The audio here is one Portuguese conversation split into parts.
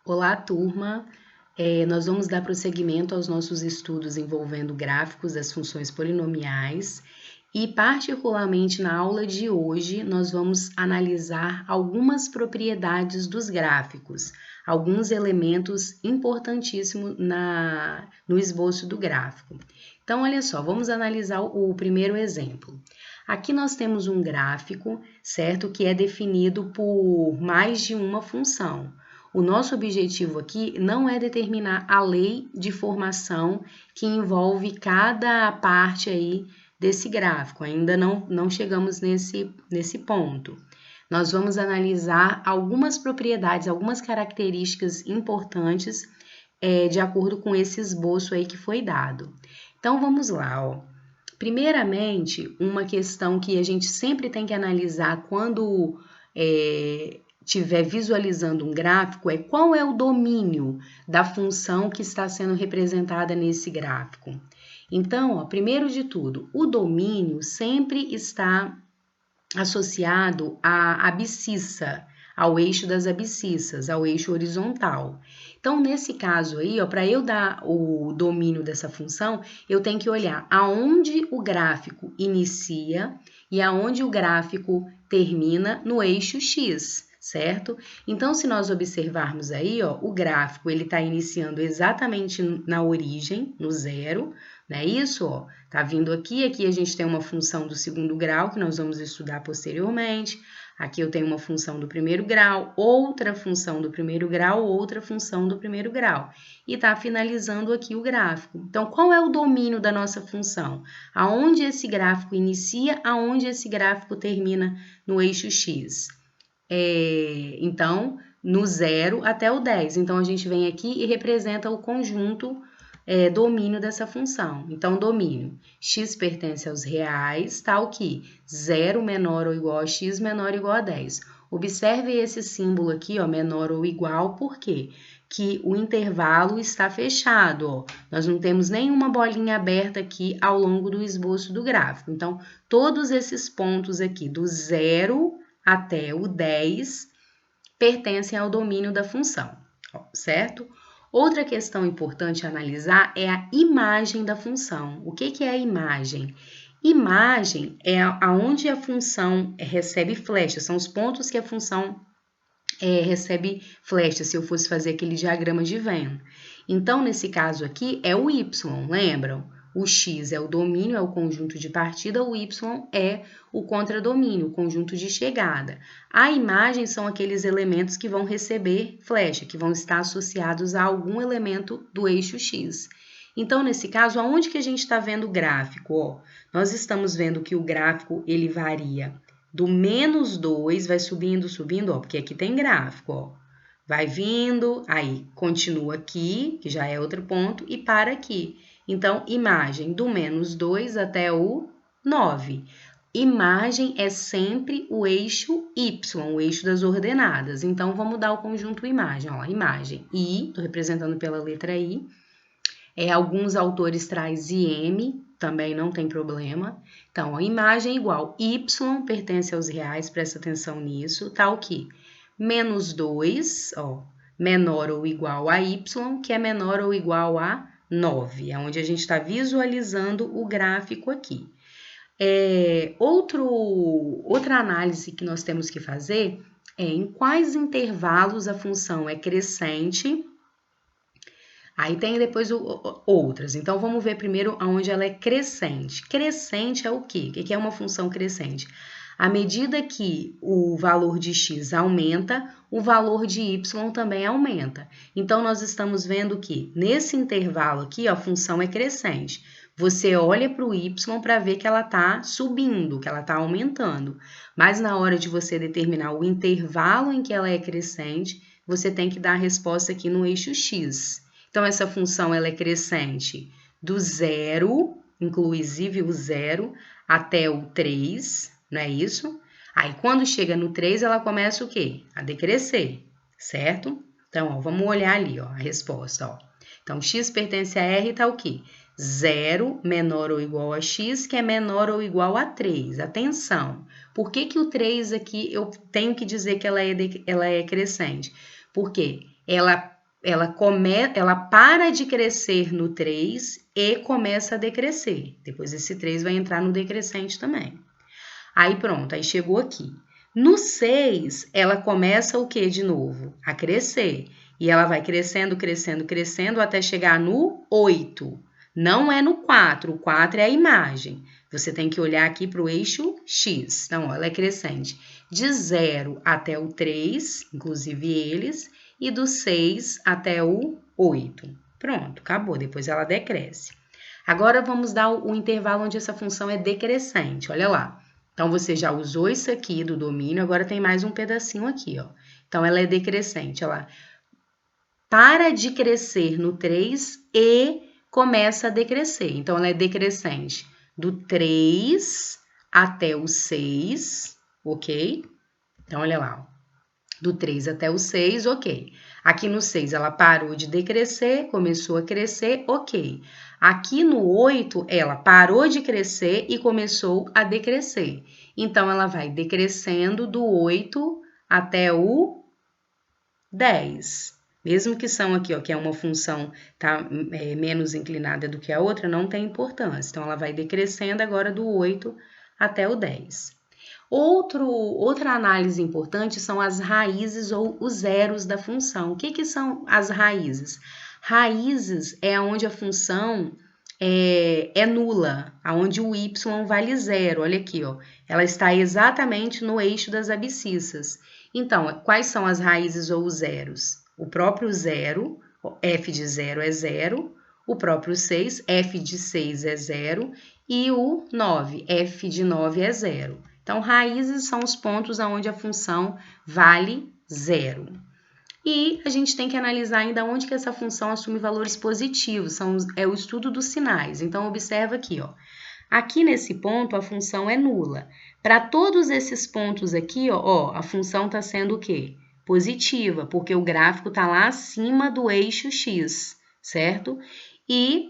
Olá, turma! Nós vamos dar prosseguimento aos nossos estudos envolvendo gráficos das funções polinomiais e, particularmente na aula de hoje, nós vamos analisar algumas propriedades dos gráficos, alguns elementos importantíssimos no esboço do gráfico. Então, olha só, vamos analisar o primeiro exemplo. Aqui nós temos um gráfico, certo? Que é definido por mais de uma função. O nosso objetivo aqui não é determinar a lei de formação que envolve cada parte aí desse gráfico. Ainda não chegamos nesse ponto. Nós vamos analisar algumas propriedades, algumas características importantes de acordo com esse esboço aí que foi dado. Então, vamos lá, ó. Primeiramente, uma questão que a gente sempre tem que analisar quando estiver visualizando um gráfico é qual é o domínio da função que está sendo representada nesse gráfico. Então, ó, primeiro de tudo, o domínio sempre está associado à abscissa, ao eixo das abscissas, ao eixo horizontal. Então, nesse caso aí, para eu dar o domínio dessa função, eu tenho que olhar aonde o gráfico inicia e aonde o gráfico termina no eixo X, certo? Então, se nós observarmos aí, ó, o gráfico ele está iniciando exatamente na origem, no zero, não é isso? Ó, tá vindo aqui a gente tem uma função do segundo grau, que nós vamos estudar posteriormente. Aqui eu tenho uma função do primeiro grau, outra função do primeiro grau, outra função do primeiro grau. E tá finalizando aqui o gráfico. Então, qual é o domínio da nossa função? Aonde esse gráfico inicia, aonde esse gráfico termina no eixo X? Então, no 0 até o 10. Então, a gente vem aqui e representa o conjunto domínio dessa função. Então, domínio, x pertence aos reais, tal que 0 menor ou igual a x menor ou igual a 10. Observe esse símbolo aqui, ó, menor ou igual, por quê? Que o intervalo está fechado, ó. Nós não temos nenhuma bolinha aberta aqui ao longo do esboço do gráfico. Então, todos esses pontos aqui, do 0 até o 10, pertencem ao domínio da função, ó, certo? Outra questão importante a analisar é a imagem da função. O que é a imagem? Imagem é aonde a função recebe flecha, são os pontos que a função recebe flecha, se eu fosse fazer aquele diagrama de Venn. Então, nesse caso aqui, é o y, lembram? O x é o domínio, é o conjunto de partida, o y é o contradomínio, o conjunto de chegada. A imagem são aqueles elementos que vão receber flecha, que vão estar associados a algum elemento do eixo x. Então, nesse caso, aonde que a gente está vendo o gráfico? Ó, nós estamos vendo que o gráfico ele varia do menos 2, vai subindo, ó, porque aqui tem gráfico, ó. Vai vindo, aí continua aqui, que já é outro ponto, e para aqui. Então, imagem do menos 2 até o 9. Imagem é sempre o eixo Y, o eixo das ordenadas. Então, vamos dar o conjunto imagem. Ó, imagem I, estou representando pela letra I. Alguns autores trazem IM, também não tem problema. Então, a imagem igual Y pertence aos reais, presta atenção nisso, tal que menos 2, ó, menor ou igual a Y, que é menor ou igual a 9, é onde a gente está visualizando o gráfico aqui. Outra análise que nós temos que fazer é em quais intervalos a função é crescente. Aí tem depois outras. Então, vamos ver primeiro aonde ela é crescente. Crescente é o quê? O que é uma função crescente? À medida que o valor de x aumenta, o valor de y também aumenta. Então, nós estamos vendo que nesse intervalo aqui, ó, a função é crescente. Você olha para o y para ver que ela está subindo, que ela está aumentando. Mas na hora de você determinar o intervalo em que ela é crescente, você tem que dar a resposta aqui no eixo x. Então, essa função ela é crescente do 0, inclusive o 0, até o 3, não é isso? Aí, quando chega no 3, ela começa o quê? A decrescer, certo? Então, ó, vamos olhar ali, ó, a resposta, ó. Então, x pertence a R, tá o quê? 0 menor ou igual a x, que é menor ou igual a 3. Atenção, por que o 3 aqui eu tenho que dizer que ela é crescente? Porque ela para de crescer no 3 e começa a decrescer. Depois esse 3 vai entrar no decrescente também. Aí pronto, aí chegou aqui. No 6, ela começa o que de novo? A crescer. E ela vai crescendo, crescendo, crescendo até chegar no 8. Não é no 4, o 4 é a imagem. Você tem que olhar aqui para o eixo X. Então, ó, ela é crescente de 0 até o 3, inclusive eles, e do 6 até o 8. Pronto, acabou. Depois ela decresce. Agora vamos dar o intervalo onde essa função é decrescente. Olha lá. Então, você já usou isso aqui do domínio, agora tem mais um pedacinho aqui, ó. Então, ela é decrescente, ela para de crescer no 3 e começa a decrescer. Então, ela é decrescente do 3 até o 6, ok? Então, olha lá, ó. Do 3 até o 6, ok. Aqui no 6, ela parou de decrescer, começou a crescer, ok. Aqui no 8, ela parou de crescer e começou a decrescer. Então, ela vai decrescendo do 8 até o 10. Mesmo que são aqui, ó, que é uma função tá, menos inclinada do que a outra, não tem importância. Então, ela vai decrescendo agora do 8 até o 10. Outra análise importante são as raízes ou os zeros da função. O que são as raízes? Raízes é onde a função é nula, onde o y vale zero. Olha aqui, ó, ela está exatamente no eixo das abscissas. Então, quais são as raízes ou os zeros? O próprio zero, f de 0 é 0, o próprio 6, f de 6 é 0, e o 9, f de 9 é 0. Então, raízes são os pontos onde a função vale 0. E a gente tem que analisar ainda onde que essa função assume valores positivos, é o estudo dos sinais. Então, observa aqui, ó. Aqui nesse ponto, a função é nula. Para todos esses pontos aqui, ó, a função está sendo o quê? Positiva, porque o gráfico está lá acima do eixo X, certo? E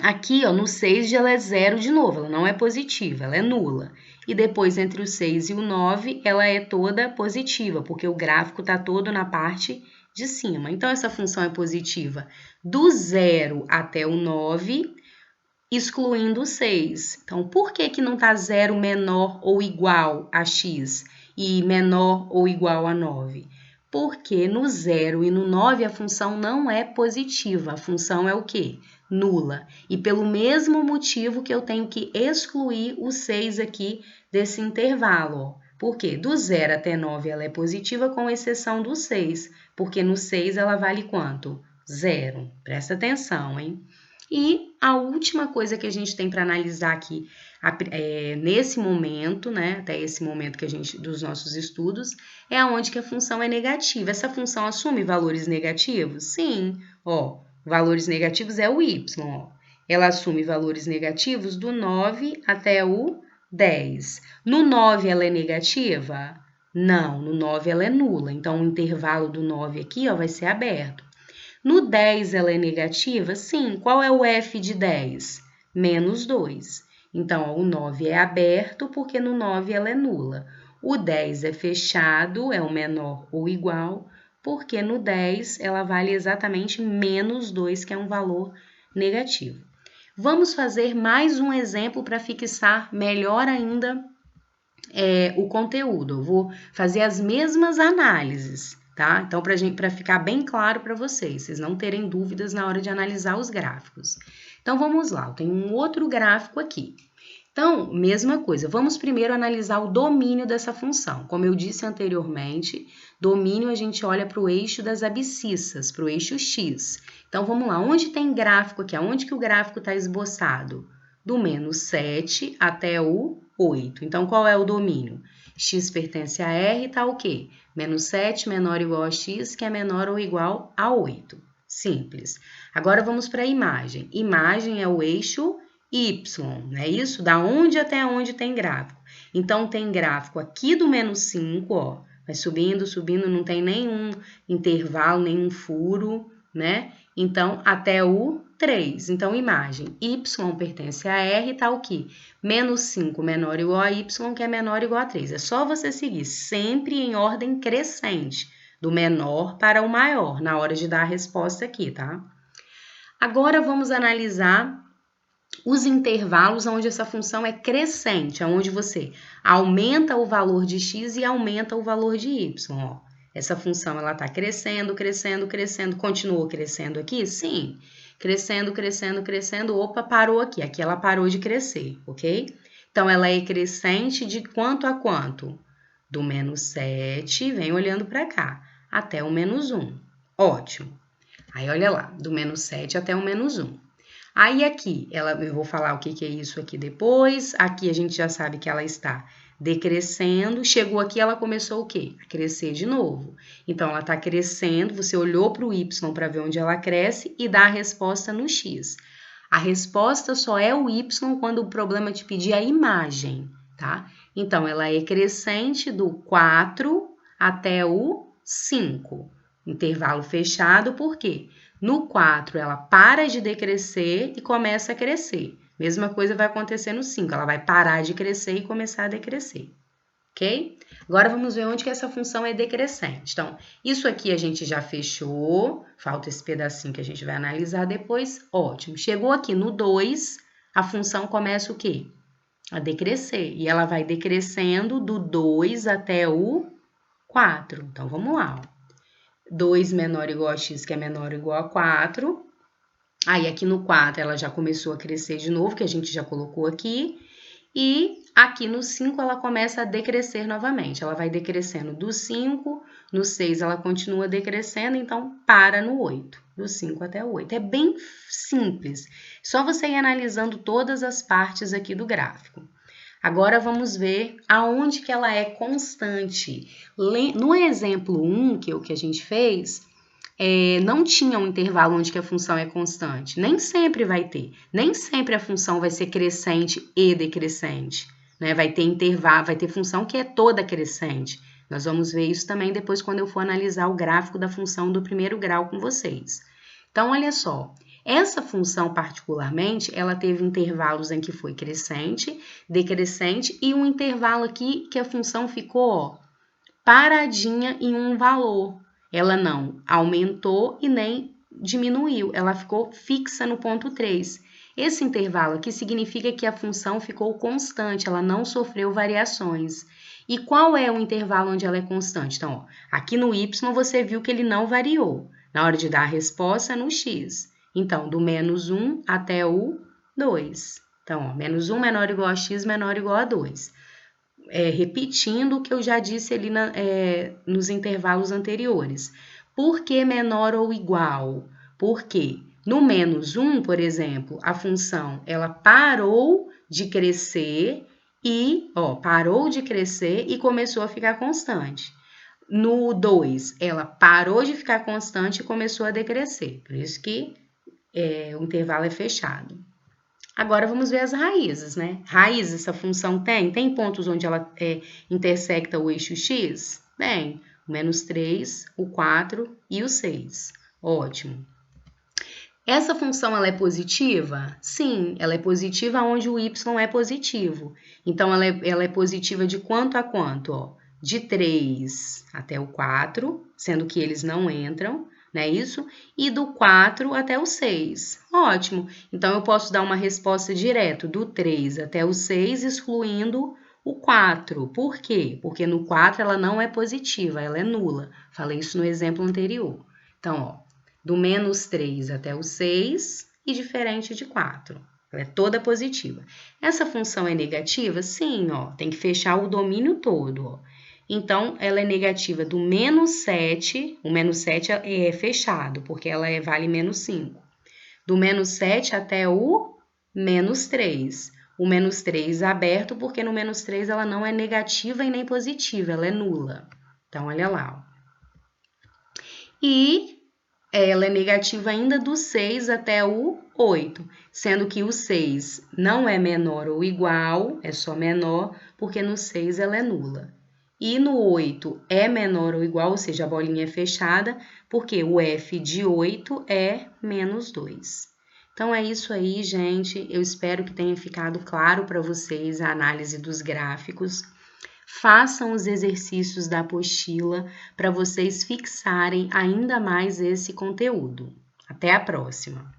aqui, ó, no 6 ela é 0 de novo, ela não é positiva, ela é nula. E depois, entre o 6 e o 9, ela é toda positiva, porque o gráfico está todo na parte de cima. Então, essa função é positiva do 0 até o 9, excluindo o 6. Então, por que não está 0 menor ou igual a x e menor ou igual a 9? Porque no 0 e no 9 a função não é positiva, a função é o quê? Nula. E pelo mesmo motivo que eu tenho que excluir o 6 aqui desse intervalo, ó. Por quê? Do 0 até 9 ela é positiva, com exceção do 6, porque no 6 ela vale quanto? 0. Presta atenção, hein? E a última coisa que a gente tem para analisar aqui nesse momento, né, até esse momento que a gente dos nossos estudos, é aonde que a função é negativa. Essa função assume valores negativos? Sim, ó, valores negativos é o y, ó. Ela assume valores negativos do 9 até o 10. No 9 ela é negativa? Não, no 9 ela é nula. Então, o intervalo do 9 aqui, ó, vai ser aberto. No 10 ela é negativa? Sim. Qual é o f de 10? Menos 2. Então, ó, o 9 é aberto porque no 9 ela é nula. O 10 é fechado, é o menor ou igual, porque no 10 ela vale exatamente menos 2, que é um valor negativo. Vamos fazer mais um exemplo para fixar melhor ainda o conteúdo. Eu vou fazer as mesmas análises, tá? Então, para ficar bem claro para vocês não terem dúvidas na hora de analisar os gráficos. Então, vamos lá, eu tenho um outro gráfico aqui. Então, mesma coisa, vamos primeiro analisar o domínio dessa função. Como eu disse anteriormente, domínio a gente olha para o eixo das abscissas, para o eixo X. Então, vamos lá, onde tem gráfico aqui? Onde que o gráfico está esboçado? Do menos 7 até o 8. Então, qual é o domínio? X pertence a R, tá o quê? Menos 7 menor ou igual a X, que é menor ou igual a 8. Simples. Agora, vamos para a imagem. Imagem é o eixo Y, não é isso? Da onde até onde tem gráfico. Então, tem gráfico aqui do menos 5, ó. Vai subindo, subindo, não tem nenhum intervalo, nenhum furo, né? Então, até o 3. Então, imagem Y pertence a R, tá o quê? Menos 5 menor ou igual a Y, que é menor ou igual a 3. É só você seguir sempre em ordem crescente. do menor para o maior, na hora de dar a resposta aqui, tá? Agora vamos analisar os intervalos onde essa função é crescente, onde você aumenta o valor de x e aumenta o valor de y, ó. Essa função, ela está crescendo, crescendo, crescendo, continuou crescendo aqui? Sim. Crescendo, crescendo, crescendo, opa, parou aqui. Aqui ela parou de crescer, ok? Então, ela é crescente de quanto a quanto? Do menos 7, vem olhando para cá, até o menos 1. Ótimo. Aí, olha lá, do menos 7 até o menos 1. Aí, aqui, eu vou falar o que é isso aqui depois. Aqui, a gente já sabe que ela está decrescendo. Chegou aqui, ela começou o quê? A crescer de novo. Então, ela está crescendo. Você olhou para o y para ver onde ela cresce e dá a resposta no x. A resposta só é o y quando o problema te pedir a imagem, tá? Então, ela é crescente do 4 até o 5. Intervalo fechado, por quê? No 4, ela para de decrescer e começa a crescer. Mesma coisa vai acontecer no 5, ela vai parar de crescer e começar a decrescer, ok? Agora, vamos ver onde que essa função é decrescente. Então, isso aqui a gente já fechou, falta esse pedacinho que a gente vai analisar depois. Ótimo, chegou aqui no 2, a função começa o quê? A decrescer, e ela vai decrescendo do 2 até o 4. Então, vamos lá, ó. 2 menor ou igual a x, que é menor ou igual a 4. Aí, aqui no 4, ela já começou a crescer de novo, que a gente já colocou aqui. E aqui no 5, ela começa a decrescer novamente. Ela vai decrescendo do 5, no 6 ela continua decrescendo, então para no 8, do 5 até o 8. É bem simples, só você ir analisando todas as partes aqui do gráfico. Agora, vamos ver aonde que ela é constante. No exemplo 1, que é o que a gente fez, não tinha um intervalo onde que a função é constante. Nem sempre vai ter. Nem sempre a função vai ser crescente e decrescente, né? Vai ter intervalo, vai ter função que é toda crescente. Nós vamos ver isso também depois quando eu for analisar o gráfico da função do primeiro grau com vocês. Então, olha só. Essa função, particularmente, ela teve intervalos em que foi crescente, decrescente e um intervalo aqui que a função ficou, ó, paradinha em um valor. Ela não aumentou e nem diminuiu, ela ficou fixa no ponto 3. Esse intervalo aqui significa que a função ficou constante, ela não sofreu variações. E qual é o intervalo onde ela é constante? Então, ó, aqui no y você viu que ele não variou. Na hora de dar a resposta, no x. Então, do menos 1 até o 2. Então, ó, menos 1 menor ou igual a x, menor ou igual a 2. Repetindo o que eu já disse ali nos intervalos anteriores. Por que menor ou igual? Porque no menos 1, por exemplo, a função ela parou de crescer e começou a ficar constante. No 2, ela parou de ficar constante e começou a decrescer. Por isso que o intervalo é fechado. Agora, vamos ver as raízes, né? Raiz, essa função tem pontos onde ela intersecta o eixo x? Tem. O menos 3, o 4 e o 6. Ótimo. Essa função, ela é positiva? Sim, ela é positiva onde o y é positivo. Então, ela é positiva de quanto a quanto? Ó? De 3 até o 4, sendo que eles não entram, não é isso? E do 4 até o 6. Ótimo. Então, eu posso dar uma resposta direta do 3 até o 6, excluindo o 4. Por quê? Porque no 4 ela não é positiva, ela é nula. Falei isso no exemplo anterior. Então, ó, do menos 3 até o 6 e diferente de 4. Ela é toda positiva. Essa função é negativa? Sim, ó, tem que fechar o domínio todo, ó. Então, ela é negativa do menos 7, o menos 7 é fechado, porque ela vale menos 5. Do menos 7 até o menos 3. O menos 3 é aberto, porque no menos 3 ela não é negativa e nem positiva, ela é nula. Então, olha lá. Ó. E ela é negativa ainda do 6 até o 8, sendo que o 6 não é menor ou igual, é só menor, porque no 6 ela é nula. E no 8 é menor ou igual, ou seja, a bolinha é fechada, porque o f de 8 é menos 2. Então, é isso aí, gente. Eu espero que tenha ficado claro para vocês a análise dos gráficos. façam os exercícios da apostila para vocês fixarem ainda mais esse conteúdo. Até a próxima!